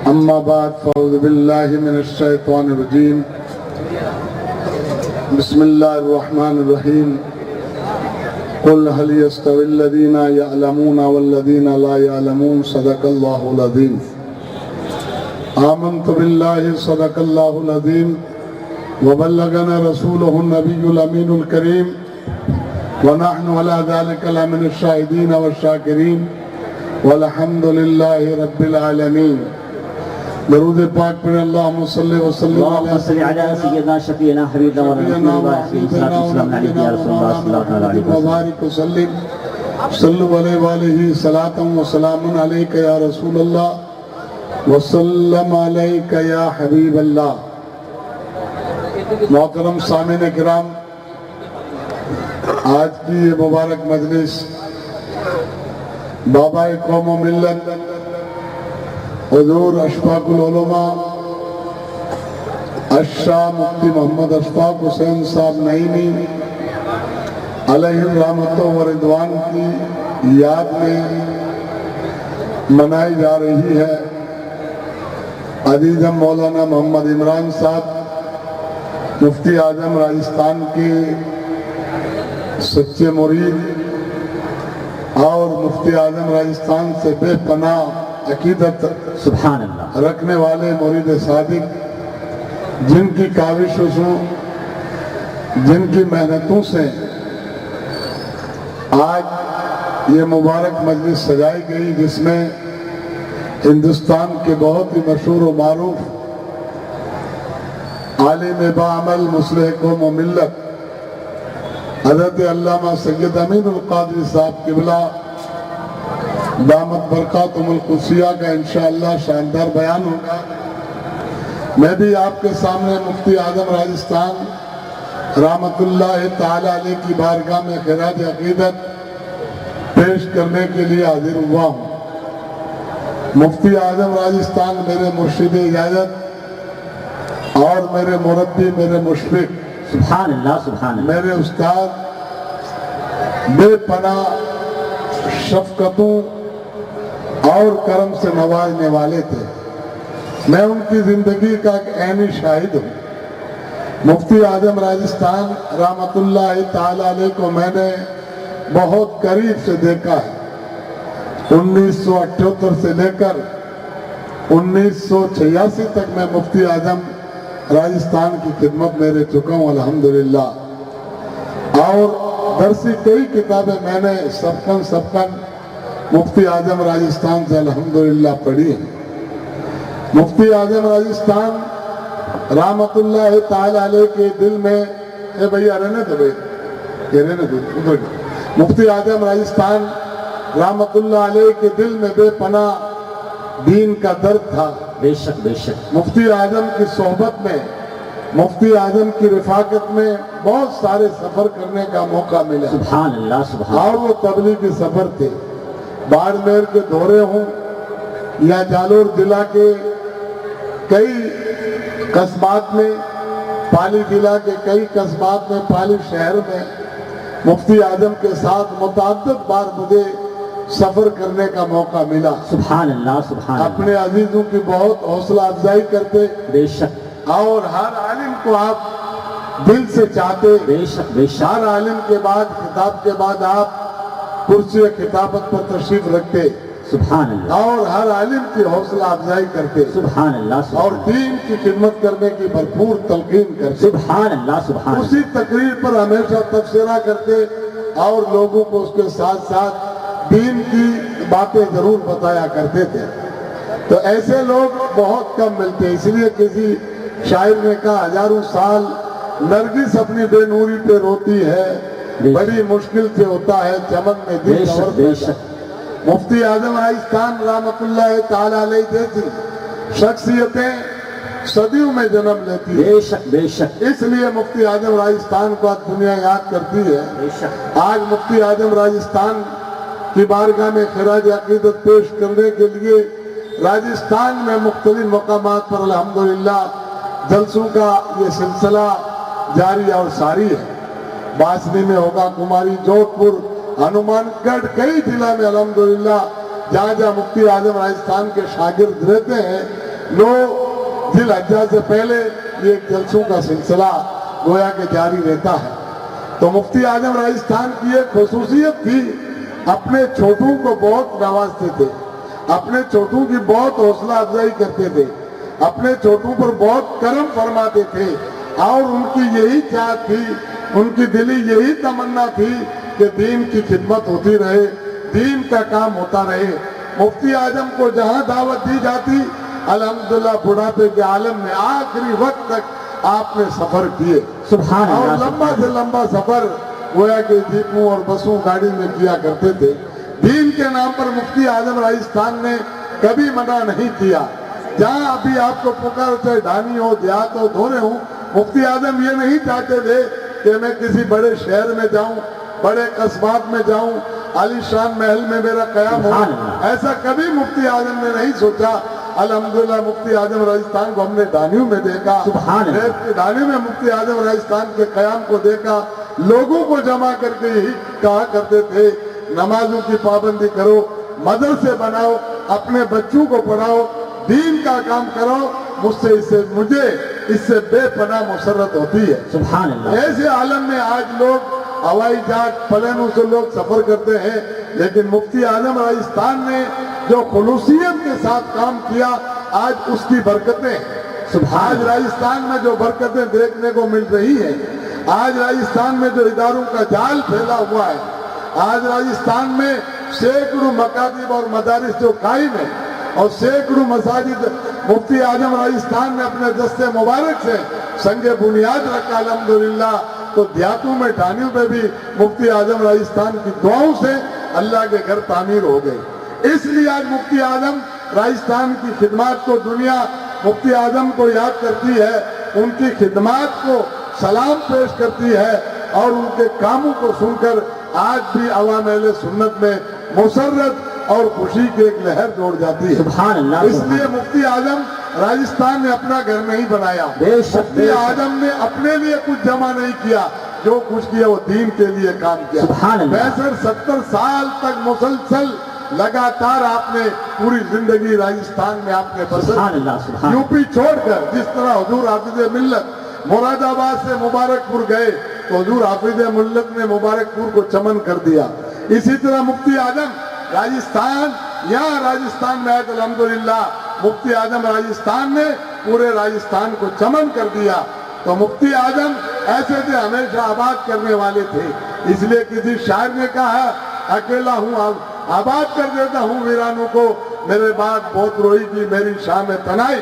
أما بعد فأعوذ بالله من الشيطان الرجيم بسم الله الرحمن الرحيم قل هل يستوي الذين يعلمون والذين لا يعلمون صدق الله العظيم آمنت بالله صدق الله العظيم وبلغنا رسوله النبي الأمين الكريم ونحن على ذلك لمن الشاهدين والشاكرين والحمد لله رب العالمين درود پاک پر اللہم صلی وسلم علی سیدنا شفیعنا حبیبنا ورسولنا علیہ رسول اللہ صلی اللہ علیہ وبارک وسلم صلو علیہ وآلہ صلاة وسلام علیک یا رسول اللہ وسلم علیک یا حبیب اللہ. محترم سامعین کرام، آج کی یہ مبارک مجلس بابا قوم و ملت حضور اشفاق العلماء الشاہ مفتی محمد اشفاق حسین صاحب نعیمی علیہ الرحمت و رضوان کی یاد میں منائی جا رہی ہے. عزیزم مولانا محمد عمران صاحب مفتی اعظم راجستھان کے سچے مرید اور مفتی اعظم راجستھان سے بے پناہ عقیدت سبحان اللہ رکھنے والے مرید صادق، جن کی کاوشوں سے، جن کی محنتوں سے آج یہ مبارک مجلس سجائی گئی، جس میں ہندوستان کے بہت ہی مشہور و معروف عالم باعمل مصلح قوم و ملت حضرت علامہ سید امین القادری صاحب قبلہ دامت برکاتہم القدسیہ کا انشاءاللہ شاندار بیان ہوگا. میں بھی آپ کے سامنے مفتی اعظم راجستھان رحمت اللہ تعالی علیہ کی بارگاہ میں خراج عقیدت پیش کرنے کے لیے حاضر ہوا ہوں. مفتی اعظم راجستھان میرے مرشد اجازت اور میرے مربی، میرے مشفق، سبحان اللہ سبحان اللہ، میرے استاد، بے پناہ شفقتوں اور کرم سے نوازنے والے تھے. میں ان کی زندگی کا ایک عینی شاہد ہوں. مفتی اعظم راجستھان رحمت اللہ تعالی علیہ کو میں نے بہت قریب سے دیکھا ہے. 1978 سے لے کر 1986 تک میں مفتی اعظم راجستھان کی خدمت میں رہ چکا ہوں الحمدللہ. اور درسی کئی کتابیں میں نے سبقاً مفتی اعظم راجستھان سے الحمدللہ پڑھی ہیں. مفتی اعظم راجستھان رحمت اللہ تعالی علیہ کے دل میں مفتی اعظم راجستھان رحمت اللہ علیہ کے دل میں بے پناہ دین کا درد تھا. بے شک بے شک. مفتی اعظم کی صحبت میں، مفتی اعظم کی رفاقت میں بہت سارے سفر کرنے کا موقع ملا. سبحان اللہ سبحان اللہ. اور وہ تبلیغی سفر تھے. باڑمیر کے دورے ہوں یا جالور ضلع کے کئی قصبات میں، پالی ضلع کے کئی قصبات میں، پالی شہر میں مفتی اعظم کے ساتھ متعدد بار مجھے سفر کرنے کا موقع ملا. سبحان اللہ سبحان اللہ. اپنے عزیزوں کی بہت حوصلہ افزائی کرتے بے شک. اور ہر عالم کو آپ دل سے چاہتے. بے شک بے شک. ہر عالم کے بعد، خطاب کے بعد آپ کرسی خطابت پر تشریف رکھتے. سبحان اللہ. اور ہر عالم کی حوصلہ افزائی کرتے. سبحان اللہ اور سبحان اللہ. دین کی خدمت کرنے کی بھرپور تلقین کرتے. سبحان اللہ سبحان اللہ. اسی تقریر پر ہمیشہ تبصرہ کرتے اور لوگوں کو اس کے ساتھ ساتھ دین کی باتیں ضرور بتایا کرتے تھے. تو ایسے لوگ بہت کم ملتے. اس لیے کسی شاعر نے کہا، ہزاروں سال نرگس اپنی بے نوری پہ روتی ہے، بڑی مشکل سے ہوتا ہے چمن میں دل بے شک بے شک. مفتی اعظم راجستھان رحمت اللہ تعالی علیہ جیسی شخصیتیں صدیوں میں جنم لیتی ہیں. بے شک بے شک. اس لیے مفتی اعظم راجستھان کو آج دنیا یاد کرتی ہے. بے شک. آج مفتی اعظم راجستھان کی بارگاہ میں خراج عقیدت پیش کرنے کے لیے راجستھان میں مختلف مقامات پر الحمدللہ جلسوں کا یہ سلسلہ جاری اور ساری ہے. باسنی میں ہوگا، کماری جوت پور، ہنومان گڑھ، کئی ضلع میں الحمدللہ جہاں جہاں مفتی اعظم راجستھان کے شاگرد رہتے ہیں 9 ذی الحجہ سے پہلے یہ جلسوں کا سلسلہ گویا کہ جاری رہتا ہے۔ تو مفتی اعظم راجستھان کی ایک خصوصیت تھی، اپنے چھوٹوں کو بہت نوازتے تھے، اپنے چھوٹوں کی بہت حوصلہ افزائی کرتے تھے، اپنے چھوٹوں پر بہت کرم فرماتے تھے، اور ان کی یہی چاہت تھی، ان کی دلی یہی تمنا تھی کہ دین کی خدمت ہوتی رہے، دین کا کام ہوتا رہے۔ مفتی اعظم کو جہاں دعوت دی جاتی، الحمدللہ بڑھاپے کے عالم میں آخری وقت تک آپ نے سفر کیے، سبحان اور اللہ، لمبا سے لمبا سفر گویا کہ جیپوں اور بسوں گاڑی میں کیا کرتے تھے۔ دین کے نام پر مفتی اعظم راجستھان نے کبھی منع نہیں کیا۔ جہاں ابھی آپ کو پکار چاہے ڈھانی ہو، دیہات ہو، دھونے ہوں، مفتی اعظم یہ نہیں چاہتے تھے کہ میں کسی بڑے شہر میں جاؤں، بڑے قصبات میں جاؤں، عالی شان محل میں میرا قیام ہو، ایسا کبھی مفتی اعظم نے نہیں سوچا۔ الحمدللہ مفتی اعظم راجستھان کو ہم نے ڈھانیوں میں دیکھا، ڈھانیوں میں مفتی اعظم راجستھان کے قیام کو دیکھا۔ لوگوں کو جمع کر کے یہی کہا کرتے تھے، نمازوں کی پابندی کرو، مدرسے بناؤ، اپنے بچوں کو پڑھاؤ، دین کا کام کرو، مجھے اس سے بے پناہ مسرت ہوتی ہے۔ سبحان اللہ۔ ایسے عالم میں آج لوگ ہوائی جہاز پلینوں سے لوگ سفر کرتے ہیں، لیکن مفتی اعظم راجستھان نے جو خلوصیت کے ساتھ کام کیا، آج اس کی برکتیں، آج راجستھان میں جو برکتیں دیکھنے کو مل رہی ہیں، آج راجستھان میں جو اداروں کا جال پھیلا ہوا ہے، آج راجستھان میں سینکڑوں مکاتب اور مدارس جو قائم ہیں، اور سینکڑوں مساجد مفتی اعظم راجستھان نے اپنے دستے مبارک سے سنگ بنیاد رکھا الحمدللہ۔ تو دیہاتوں میں ڈھانیوں پہ بھی مفتی اعظم راجستھان کی دعاؤں سے اللہ کے گھر تعمیر ہو گئے۔ اس لیے آج مفتی اعظم راجستھان کی خدمات کو دنیا مفتی اعظم کو یاد کرتی ہے، ان کی خدمات کو سلام پیش کرتی ہے، اور ان کے کاموں کو سن کر آج بھی عوام اہل سنت میں مسرت اور خوشی کی ایک لہر دوڑ جاتی ہے۔ سبحان اللہ۔ اس لیے مفتی اعظم راجستھان نے اپنا گھر نہیں بنایا، مفتی اعظم نے اپنے لیے کچھ جمع نہیں کیا، جو کچھ کیا وہ دین کے لیے کام کیا۔ 65-70 سال تک مسلسل لگاتار آپ نے پوری زندگی راجستھان میں آپ نے بسر کی۔ یو پی چھوڑ کر جس طرح حضور حافظ ملت مراد آباد سے مبارک پور گئے، تو حضور حافظ ملت نے مبارک پور کو چمن کر دیا۔ اسی طرح مفتی اعظم راجستھان، یہاں راجستھان میں آئے الحمدللہ مفتی اعظم راجستھان نے پورے راجستھان کو چمن کر دیا۔ تو مفتی اعظم ایسے تھے، ہمیشہ آباد کرنے والے تھے۔ اس لیے کسی شاعر نے کہا، اکیلا ہوں آباد کر دیتا ہوں ویرانوں کو، میرے بعد بہت روئی کی میری شام تنائی۔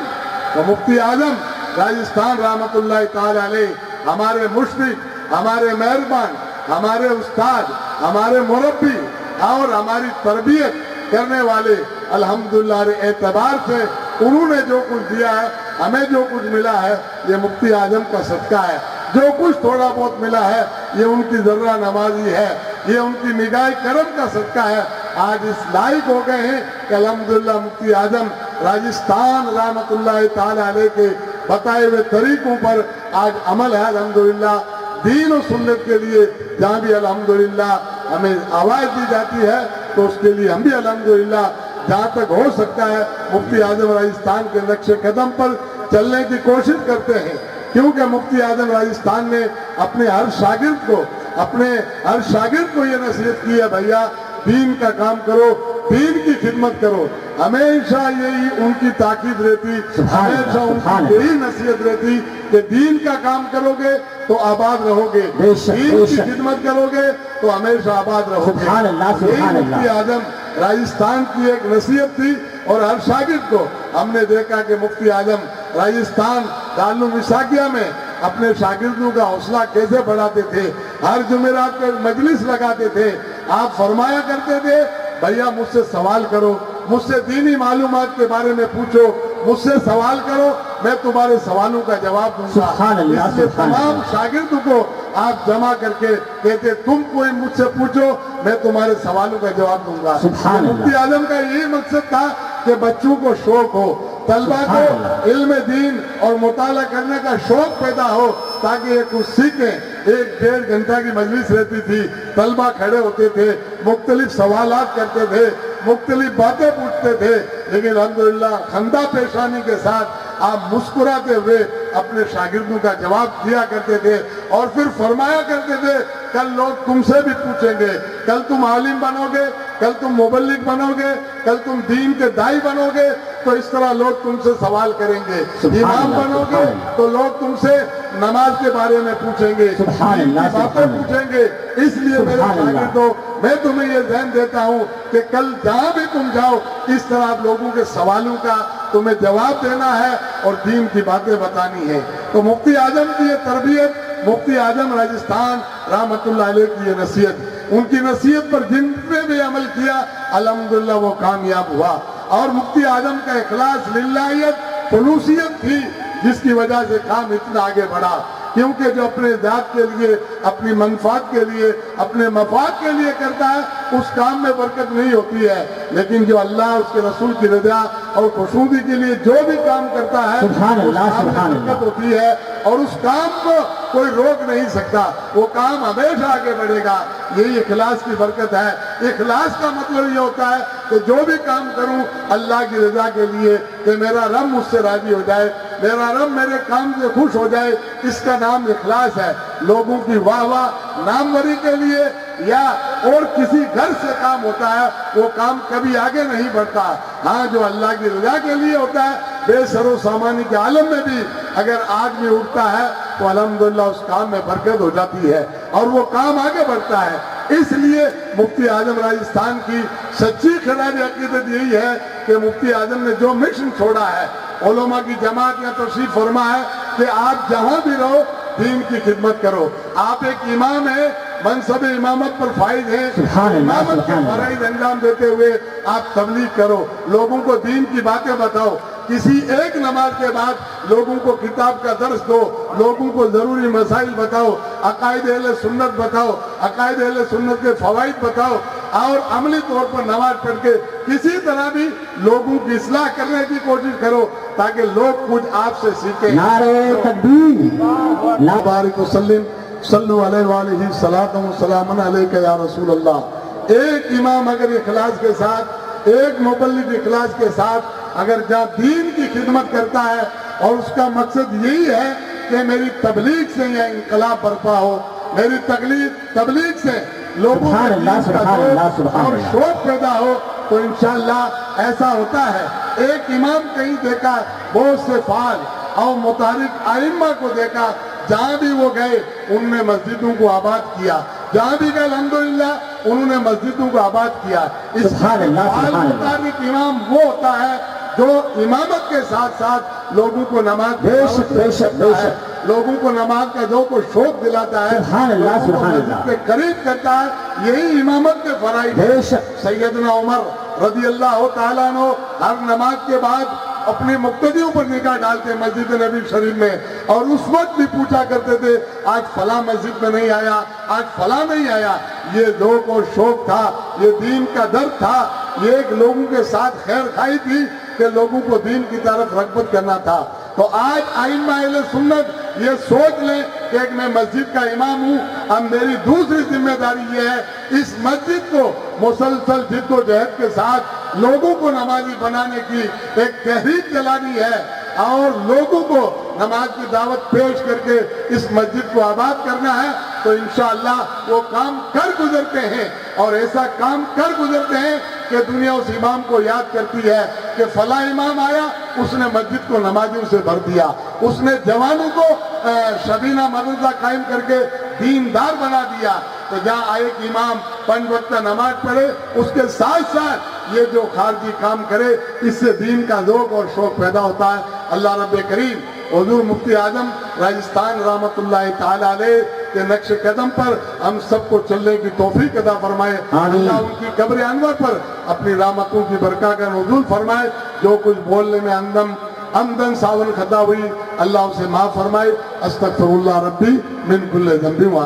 تو مفتی اعظم راجستھان رحمت اللہ تعالی علیہ ہمارے مشفق، ہمارے مہربان، ہمارے استاد، ہمارے مربی اور ہماری تربیت کرنے والے، الحمدللہ اعتبار سے انہوں نے جو کچھ دیا ہے، ہمیں جو کچھ ملا ہے، یہ مفتی اعظم کا صدقہ ہے۔ جو کچھ تھوڑا بہت ملا ہے، یہ ان کی ذرہ نمازی ہے، یہ ان کی نگاہ کرم کا صدقہ ہے۔ آج اس لائق ہو گئے ہیں کہ الحمدللہ مفتی اعظم راجستھان رحمت اللہ تعالی علیہ کے بتائے ہوئے طریقوں پر آج عمل ہے۔ الحمدللہ دین و سنت کے لیے جہاں بھی الحمدللہ ہمیں آواز دی جاتی ہے، تو اس کے لیے ہم بھی الحمدللہ جہاں تک ہو سکتا ہے مفتی اعظم راجستھان کے نقش قدم پر چلنے کی کوشش کرتے ہیں، کیونکہ مفتی اعظم راجستھان نے اپنے ہر شاگرد کو یہ نصیحت کی ہے، بھیا دین کا کام کرو، دین کی خدمت کرو۔ ہمیشہ یہی ان کی تاکید رہتی، ہمیشہ ان کی یہی نصیحت رہتی کہ دین کا کام کرو گے تو آباد رہو گے، دین کی خدمت کرو گے تو ہمیشہ آباد رہو گے۔ یہی مفتی اعظم راجستھان کی ایک نصیحت تھی، اور ہر شاگرد کو ہم نے دیکھا کہ مفتی اعظم راجستھان دارالعلوم اسحاقیہ میں اپنے شاگردوں کا حوصلہ کیسے بڑھاتے تھے۔ ہر جمعرات کو مجلس لگاتے تھے، آپ فرمایا کرتے تھے، بھیا مجھ سے سوال کرو، مجھ سے دینی معلومات کے بارے میں پوچھو، مجھ سے سوال کرو، میں تمہارے سوالوں کا جواب دوں گا۔ اس لیے تمام شاگردوں کو آپ جمع کر کے کہتے، تم کوئی مجھ سے پوچھو، میں تمہارے سوالوں کا جواب دوں گا۔ مفتی اعظم کا یہی مقصد تھا کہ بچوں کو شوق ہو، طلبہ کو علم دین اور مطالعہ کرنے کا شوق پیدا ہو، تاکہ یہ کچھ سیکھیں، ایک ڈیڑھ گھنٹہ کی مجلس رہتی تھی، طلبہ کھڑے ہوتے تھے، مختلف سوالات کرتے تھے، مختلف باتیں پوچھتے تھے، لیکن الحمدللہ خندہ پیشانی کے ساتھ آپ مسکراتے ہوئے اپنے شاگردوں کا جواب دیا کرتے تھے، اور پھر فرمایا کرتے تھے کل لوگ تم سے بھی پوچھیں گے، کل تم عالم بنو گے، کل تم مبلغ بنو گے، کل تم دین کے دائی بنو گے تو اس طرح لوگ تم سے سوال کریں گے، امام بنو گے تو لوگ تم سے نماز کے بارے میں پوچھیں گے، دین کی باتیں پوچھیں گے۔ اس لیے میرے شاگردوں، میں تمہیں یہ ذہن دیتا ہوں کہ کل جہاں بھی تم جاؤ اس طرح لوگوں کے سوالوں کا تمہیں جواب دینا ہے اور دین کی باتیں بتانی ہے۔ تو مفتی اعظم کی یہ تربیت، مفتی اعظم راجستھان رحمت اللہ علیہ کی یہ نصیحت، ان کی نصیحت پر جن نے بھی عمل کیا الحمدللہ وہ کامیاب ہوا، اور مفتی اعظم کا اخلاص للہیت خلوصیت تھی جس کی وجہ سے کام اتنا آگے بڑھا، کیونکہ جو اپنے ذات کے لیے، اپنی منفعت کے لیے، اپنے مفاد کے لیے کرتا ہے اس کام میں برکت نہیں ہوتی ہے، لیکن جو اللہ اس کے رسول کی رضا اور خوشنودی کے لیے جو بھی کام کرتا ہے اس کام میں برکت ہوتی ہے، اور اس کام کو کوئی روک نہیں سکتا، وہ کام ہمیشہ آگے بڑھے گا۔ یہی اخلاص کی برکت ہے۔ اخلاص کا مطلب یہ ہوتا ہے کہ جو بھی کام کروں اللہ کی رضا کے لیے، کہ میرا رب مجھ سے راضی ہو جائے، میرا رب میرے کام سے خوش ہو جائے، اس کا نام اخلاص ہے۔ لوگوں کی واہ واہ ناموری کے لیے یا اور کسی گھر سے کام ہوتا ہے وہ کام کبھی آگے نہیں بڑھتا۔ ہاں جو اللہ کی رضا کے لیے ہوتا ہے، بے سر و سامانی کے عالم میں بھی اگر آدمی اٹھتا ہے تو الحمدللہ اس کام میں برکت ہو جاتی ہے اور وہ کام آگے بڑھتا ہے۔ اس لیے مفتی اعظم راجستھان کی سچی خراج عقیدت یہی ہے کہ مفتی اعظم نے جو مشن چھوڑا ہے، علماء کی جماعت یا تشریف فرما ہے کہ آپ جہاں بھی رہو دین کی خدمت کرو۔ آپ ایک امام ہیں، منصب امامت پر فائز ہیں، امامت کے فرائض انجام دیتے ہوئے آپ تبلیغ کرو، لوگوں کو دین کی باتیں بتاؤ، کسی ایک نماز کے بعد لوگوں کو کتاب کا درس دو، لوگوں کو ضروری مسائل بتاؤ، عقائد اہل سنت بتاؤ، عقائد اہل سنت کے فوائد بتاؤ، اور عملی طور پر نماز پڑھ کے کسی طرح بھی لوگوں کی اصلاح کرنے کی کوشش کرو تاکہ لوگ کچھ آپ سے سیکھیں۔ نعرہ تکبیر، بارک وسلم صلو علیہ وآلہ صلاۃ و سلام علیک یا رسول اللہ۔ ایک امام اگر اخلاص کے ساتھ، ایک مبلغ اخلاص کے ساتھ اگر جہاں دین کی خدمت کرتا ہے اور اس کا مقصد یہی ہے کہ میری تبلیغ سے یہ انقلاب برپا ہو، میری تبلیغ سے لوگوں میں دین کا ذوق اور شوق پیدا ہو، تو انشاءاللہ ایسا ہوتا ہے۔ ایک امام کہیں دیکھا، بہت سے فعال اور متحرک ائمہ کو دیکھا، جہاں بھی وہ گئے انہوں نے مسجدوں کو آباد کیا، جہاں بھی گئے الحمدللہ انہوں نے مسجدوں کو آباد کیا۔ اس فعال متحرک امام وہ ہوتا ہے جو امامت کے ساتھ ساتھ لوگوں کو نماز لوگوں کو نماز کا ذوق و شوق دلاتا ہے، لوگوں کو مسجد کے قریب کرتا ہے۔ یہی امامت کے فرائض ہیں۔ سیدنا عمر رضی اللہ تعالیٰ عنہ ہر نماز کے بعد اپنے مقتدیوں پر نگاہ ڈالتے مسجد نبی شریف میں، اور اس وقت بھی پوچھا کرتے تھے آج فلاں مسجد میں نہیں آیا، آج فلاں نہیں آیا۔ یہ ذوق اور شوق تھا، یہ دین کا درد تھا، یہ ایک لوگوں کے ساتھ خیر خواہی تھی کہ لوگوں کو دین کی طرف رغبت کرنا تھا۔ تو آج ائمہ اہل سنت یہ سوچ لیں کہ ایک میں مسجد کا امام ہوں، اب میری دوسری ذمہ داری یہ ہے اس مسجد کو مسلسل جد و جہد کے ساتھ لوگوں کو نمازی بنانے کی ایک تحریک چلانی ہے، اور لوگوں کو نماز کی دعوت پیش کر کے اس مسجد کو آباد کرنا ہے۔ تو انشاءاللہ وہ کام کر گزرتے ہیں، اور ایسا کام کر گزرتے ہیں کہ دنیا اس امام کو یاد کرتی ہے کہ فلاں امام آیا، اس نے مسجد کو نمازیوں سے بھر دیا، اس نے جوانوں کو شبینہ مدرسہ قائم کر کے دیندار بنا دیا۔ تو جہاں ایک امام 5 وقت نماز پڑھے، اس کے ساتھ ساتھ یہ جو خارجی کام کرے، اس سے دین کا ذوق اور شوق پیدا ہوتا ہے۔ اللہ رب کریم حضور مفتی اعظم راجستھان رحمت اللہ تعالی علیہ کے نقش قدم پر ہم سب کو چلنے کی توفیق عطا فرمائے۔ اللہ ان کی قبر انور پر اپنی رحمتوں کی برکات کا نزول فرمائے۔ جو کچھ بولنے میں عمدن ساون خطا ہوئی اللہ اسے معاف فرمائے۔ استغفر اللہ ربی من کل ذنب۔